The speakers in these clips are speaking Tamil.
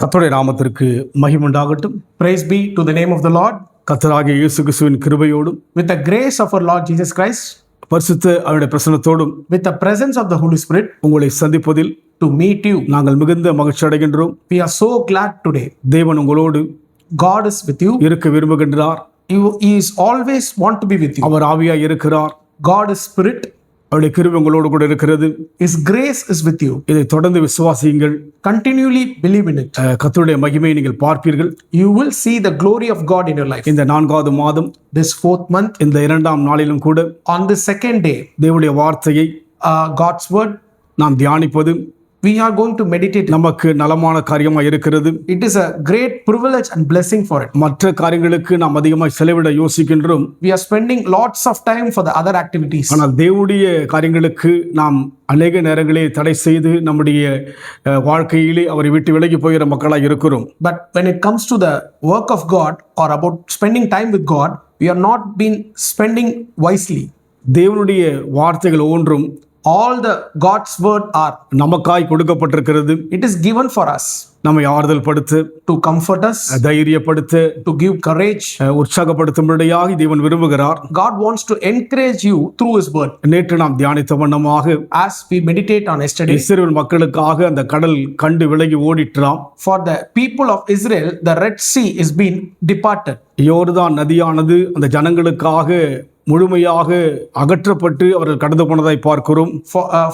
கர்த்தருடைய நாமத்திற்கு மகிமை உண்டாகட்டும். Praise be to the name of the Lord. கர்த்தராகிய இயேசு கிறிஸ்துவின் கிருபையோடும் With the grace of our Lord Jesus Christ, பரிசுத்த அவருடைய பிரசன்னத்தோடும் with the presence of the Holy Spirit, உங்களை சந்திப்பதில் to meet you. நாங்கள் மிகுந்த மகிழ்ச்சி அடைகின்றோம். We are so glad today. தேவன் உங்களோடு God is with you. இருக்க விரும்புகின்றார். He is always want to be with you. அவர் ஆவியாய் இருக்கிறார். God is spirit. அவருடைய கிருபை உங்களோடு கூட இருக்கிறது. His grace is with you. இதை தொடர்ந்து விசுவாசியுங்கள். Continually believe in it. கர்த்தருடைய மகிமையை நீங்கள் பார்ப்பீர்கள். You will see the glory of God in your life. இந்த 4வது மாதம், This 4th month, இந்த 2ஆம் நாளிலும் கூட on the 2nd day, தேவனுடைய வார்த்தையை God's word, நாம் தியானிப்பது we are going to meditate. நமக்கு நலமான காரியமாக இருக்கிறது. It is a great privilege and blessing for it. மற்ற காரியங்களுக்கு நாம் அதிகமாக செலவிட யோசிக்கின்றோம். We are spending lots of time for the other activities. ஆனால் தேவனுடைய காரியங்களுக்கு நாம் அநேக நேரங்களே தடை செய்து நம்முடைய வாழ்க்கையிலே அவரை விட்டு விலகி போகிற மக்களாக இருக்கிறோம். But when it comes to the work of God or about spending time with God, we are not been spending wisely. தேவனுடைய வார்த்தைகள் ஒன்றும் All the God's word are, நமக்காய் கொடுக்கப்பட்டிருக்கிறது. it is given for us நம்மை ஆறுதல் படுத்த, to comfort us, தைரியப்படுத்த, to give courage. உற்சாகப்படுத்தும்படியாக தேவன் விரும்புகிறார். God wants to encourage you through his word. நேற்று நாம் தியானித்த வண்ணமாக As we meditate on yesterday, இஸ்ரவேல் மக்களுக்காக அந்த கடல் கண்டு விலகி ஓடிற்றாம். for the people of Israel, the Red Sea is being departed. யோர்தான் நதியானது அந்த ஜனங்களுக்காக முழுமையாக அகற்றப்பட்டு அவர்கள் கடந்து போனதை பார்க்கிறோம்.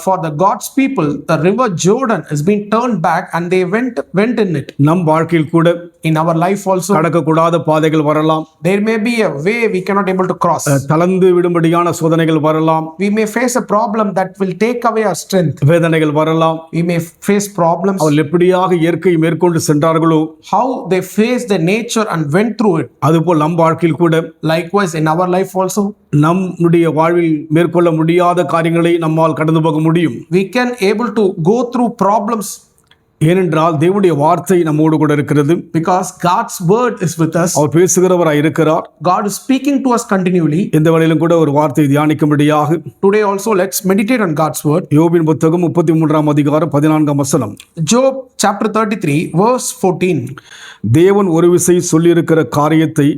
For the God's people, the river Jordan has been turned back and they went in it. நம் வாழ்க்கையில் கூட In our life also, கடக்கக்கூடாத பாதைகள் வரலாம். there may be a way we cannot able to cross. தளர்ந்து விடும்படியான சோதனைகள் வரலாம். We may face a problem that will take away our strength. வேதனைகள் வரலாம். We may face problems. அவர்கள் எப்படியாக இயற்கையை மேற்கொண்டு சென்றார்களோ How they faced the nature and went through it. அதுபோல் நம் வாழ்க்கையில் கூட Likewise in our life also, நம்முடைய வாழ்வில் மேற்கொள்ள முடியாத காரியங்களை நம்மால் கடந்து போக முடியும். we can able to go through problems ஏனென்றால் தேவனுடைய வார்த்தை நம்மோடு கூட இருக்கிறது. because God's word is with us. அவர் பேசுகிறவராய் இருக்கிறார். God is speaking to us continually. இந்த வேளையிலும் கூட ஒரு வார்த்தை தியானிக்கும்படியாக Today also let's meditate on God's word. யோபின் புத்தகம் 33ஆம் அதிகாரம் 14ஆம் வசனம். Job chapter 33 verse 14. தேவன் ஒரு விசை சொல்லியிருக்கிற காரியத்தை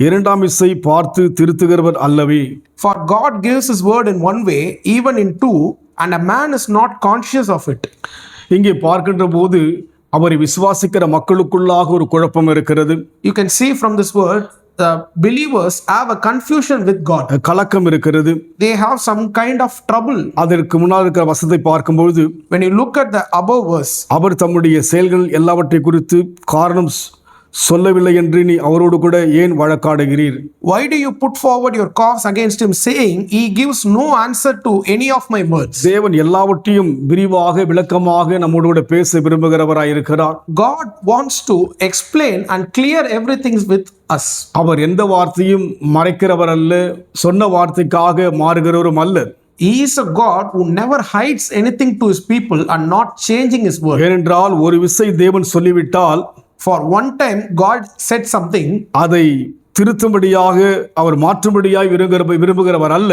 இரண்டாம் விசை பார்த்து திருத்துகிறவர் அல்லவே. For God gives his word in one way, even in two, and a man is not conscious of it. இங்கே பார்க்கின்ற போது அவரை விசுவாசிக்கிற மக்களுக்குள்ளாக ஒரு குழப்பம் இருக்கிறது. You can see from this word, the believers have a confusion with God. கலக்கம் இருக்கிறது. They have some kind of trouble. அதற்கு முன்னால் இருக்கிற வசனத்தை பார்க்கும்போது When you look at the above verse, அவர் தம்முடைய செயல்கள் எல்லாவற்றை குறித்து காரணம் சொல்லவில்லை என்று நீ அவரோடு கூட ஏன் வழக்காடுகிறீர்? why do you put forward your cause against him, saying he gives no answer to any of my words? தேவன் எல்லாவற்றையும் விரிவாக விளக்கமாக நம்மோடு கூட பேச விரும்புகிறவராய் இருக்கிறார். God wants to explain and clear everything with us. அவர் எந்த வார்த்தையும் மறைக்கிறவர் அல்ல, சொன்ன வார்த்தைக்காக மாறுகிறவரும் அல்ல. He is a God who never hides anything to his people and not changing his word. ஏனென்றால் ஒரு விசை தேவன் சொல்லிவிட்டால் For one time God said something, அதை திருத்தும்படியாக அவர் மாற்றும்படியாய் விரும்புகிறவர் அல்ல.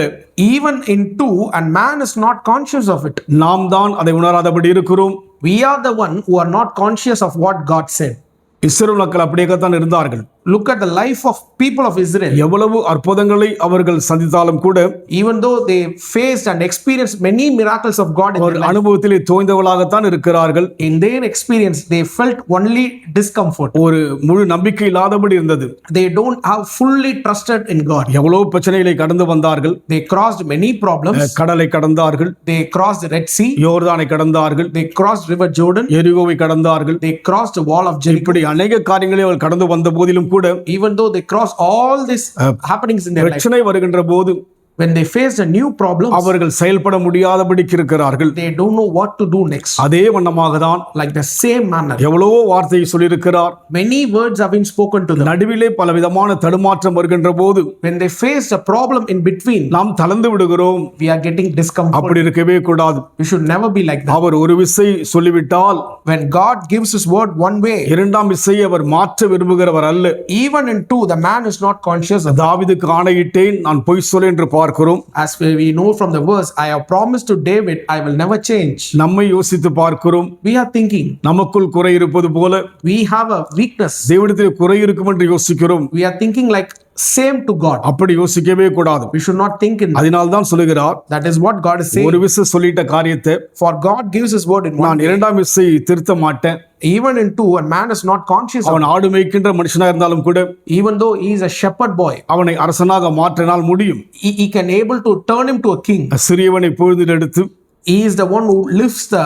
even in two, and man is not conscious of it. நாம் தான் அதை உணராதபடி இருக்கிறோம். We are the one who are not conscious of what God said. இஸ்ரவேல் மக்கள் அப்படியேதான் இருந்தார்கள். Look at the life of people of Israel. எவ்வளவு அற்புதங்களை அவர்கள் சந்தித்தாலும் கூட, Even though they faced and experienced many miracles of God in their life, அனுபவத்திலே தோய்ந்தவர்களாகத்தான் இருக்கிறார்கள். in their experience they felt only discomfort. ஒரு முழு நம்பிக்கை இல்லாதபடி இருந்தது. They don't have fully trusted in God. எவ்வளவு பிரச்சனைகளை கடந்து வந்தார்கள். They crossed many problems. கடலை கடந்தார்கள். They crossed the Red Sea. யோர்தானை கடந்தார்கள். They crossed river Jordan. எரிகோவை கடந்தார்கள். They crossed the wall of Jericho. இப்படி அநேக காரியங்களை அவர்கள் கடந்து வந்த போதிலும் கூட, even though they crossed all these happenings in their life, பிரச்சனை வருகின்ற போது when they faced a new problem, அவர்கள் செயல்பட முடியாதபடிக்கு இருக்கிறார்கள். they don't know what to do next. அதே வண்ணமாக தான் Like the same manner, எவ்வளவோ வார்த்தையை சொல்லியிருக்கிறார். many words have been spoken to them. நடுவிலே பல விதமான தடுமாற்றம் வருகின்ற போது When they faced a problem in between, நாம் தளர்ந்து விடுகிறோம். we are getting discomfort. அப்படி இருக்கவே கூடாது. We should never be like that. அவர் ஒரு விசை சொல்லிவிட்டால் When God gives his word one way, இரண்டாம் விசை அவர் மாற்ற விரும்புகிறவர் அல்ல. even in two, the man is not conscious of. தாவீதுக்கு ஆணையிட்டேன், நான் பொய் சொல்ல என்று பார்க்கிறோம். As we know from the verse, I have promised to David, I will never change. நம்மை யோசித்து பார்க்கிறோம். We are thinking, நமக்குள் குறை இருப்பது போல we have a weakness. தேவனிடத்தில் குறை இருக்கும் என்று யோசிக்கிறோம். We are thinking like same to God. அப்படி யோசிக்கவே கூடாது. We should not think in that. அதனால் தான் சொல்லுகிறார், That is what God is saying. ஒரு விசை சொல்லிட்ட காரியத்தை For God gives his word in one நான் day. இரண்டாம் விசை திருத்த மாட்டேன். Even in two, a man is not conscious of, அவன் ஆடு மேய்க்கின்ற மனுஷனா இருந்தாலும் கூட even though he is a shepherd boy, அவனை அரசனாக மாற்றினால் முடியும். he can able to turn him to a king. சிறியவனை பொழுதிலெடுத்து He is the one who lifts the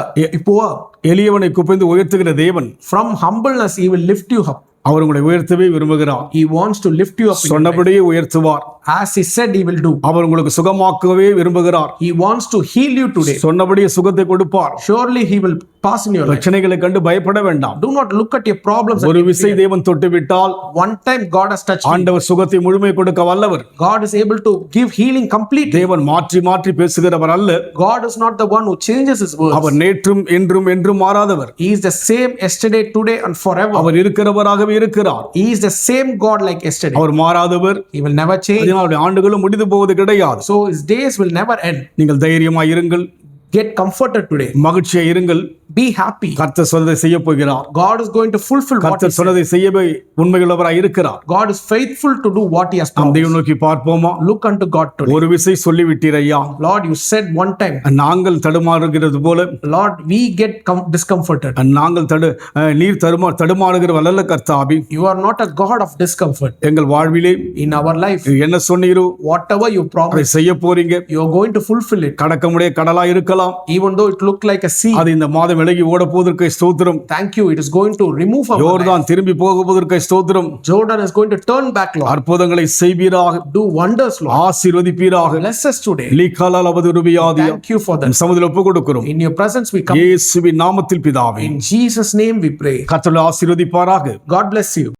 poor. எளியவனை குப்பைந்து உயர்த்துகிற தேவன். From humbleness, he will lift you up. அவர் உங்களை உயர்த்தவே விரும்புகிறார். He wants to lift you up. In your life. சொன்னபடியே உயர்த்துவார். As he said, he will do. அவர் உங்களுக்கு சுகமாக்கவே விரும்புகிறார். He wants to heal you today. சொன்னபடியே சுகத்தை கொடுப்பார். Surely he will pass in your life. பிரச்சனைகளை கண்டு பயப்பட வேண்டாம். Do not look at your problems. ஒரு விசை தேவன் தொட்டு விட்டால் One time God has touched you. ஆண்டவர் சுகத்தை முழுமை கொடுக்க வல்லவர். God is able to give healing completely. தேவன் மாற்றி மாற்றி பேசுகிறவர் அல்ல. God is not the one who changes his words. அவர் நேற்றும் என்றும் என்றும் மாறாதவர். He is the same yesterday, today and forever. அவர் இருக்கிறவராகவே இருக்கிறார். He is the same God like yesterday. அவர் மாறாதவர். He will never change. அதனால ஆண்டுகளும் முடிந்து போவது கிடையாது. So his days will never end. நீங்கள் தைரியமாய் இருங்கள். Get comforted today. மகிழ்ச்சியா இருங்கள். Be happy. கர்த்தர் சொன்னதை செய்ய போகிறார். God is going to fulfill what he கர்த்தர் said. சொன்னதை செய்யவே உண்மையுள்ளவராய் இருக்கிறார். God is faithful to do what he has நாம் promised. தேவனை நோக்கி பார்ப்போமா? Look unto God today. ஒரு விசை சொல்லிவிட்டீர் ஐயா. Lord, you said one time. நாங்கள் தடுமாறுகிறது போல Lord, we get discomforted. நாங்கள் நீர் தடுமாறுகிற வல்லல்ல கர்த்தாவி. You are not a God of discomfort. எங்கள் வாழ்விலே In our life, என்ன சொன்னீரோ whatever you அதை promised, செய்ய போறீங்க. you are going to fulfill it. கடக்க முடிய கடலா இருக்கலாம். Even though it looked like a sea. அது இந்த மாதம் விலகி ஓட போவதற்கு ஸ்தோத்திரம். Thank you. It is going to remove our life. யோர்தான் திரும்பி போக போவதற்கு ஸ்தோத்திரம். Jordan is going to turn back, Lord. அற்புதங்களை செய்வீராக. Do wonders, Lord. ஆசீர்வதிப்பீராக. Bless us today. லீகாலால் அவதுருபியாதியா. Thank you for that. சமுதிரம் ஒப்பு கொடுக்கிறோம். In your presence we come. இயேசுவின் நாமத்தில் பிதாவே. In Jesus' name we pray. கர்த்தர் ஆசீர்வதிப்பாராக. God bless you.